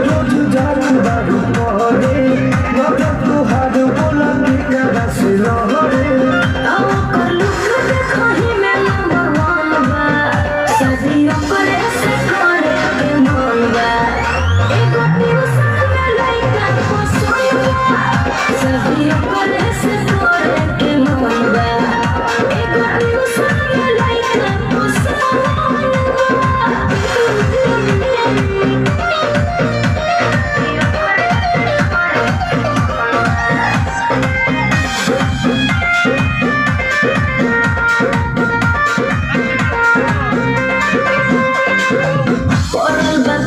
रोज जात बारू पहरे नजर तुहार बोला के करा से लहरे ओकर लुक देखहि में नंबर 1 बा शादी ओकरे से करे के मन बा एगो ट्यूशन में लइका पसंद बा शादी ओकरे से करे के मन बा एगो ट्यूशन में लइका पसंद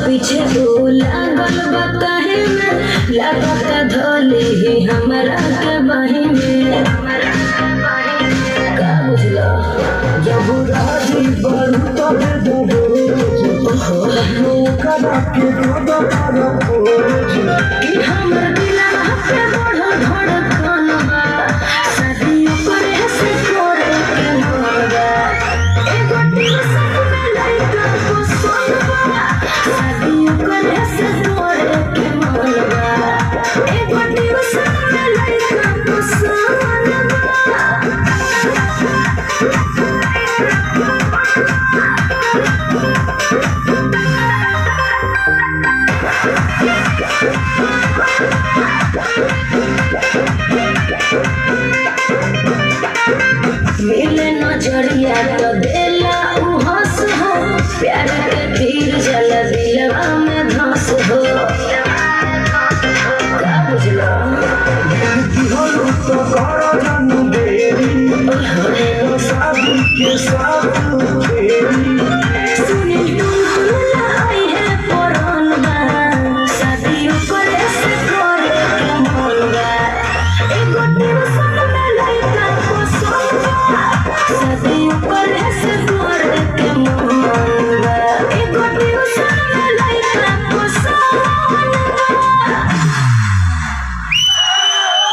पीछे लागल बा काहे में लागत धोली ही हमरा के बाही में का बुझला जब राजी बारू तब दबो हो करा के कद पर खोज कि हमर दिलवा पे बढ़ल धड़कन बा शादी ओकरे से करे के मन बा एगो ट्यूशन में लइका पसंद बा शादी ओकरे से करे के मन बा एगो ट्यूशन में लइका पसंद बा मिले नजरिया तो देला उ हंस हो प्यार के तीर जल दिलवा में धंस हो का बुझला हलू तो कर जानू देरी शादी के साथ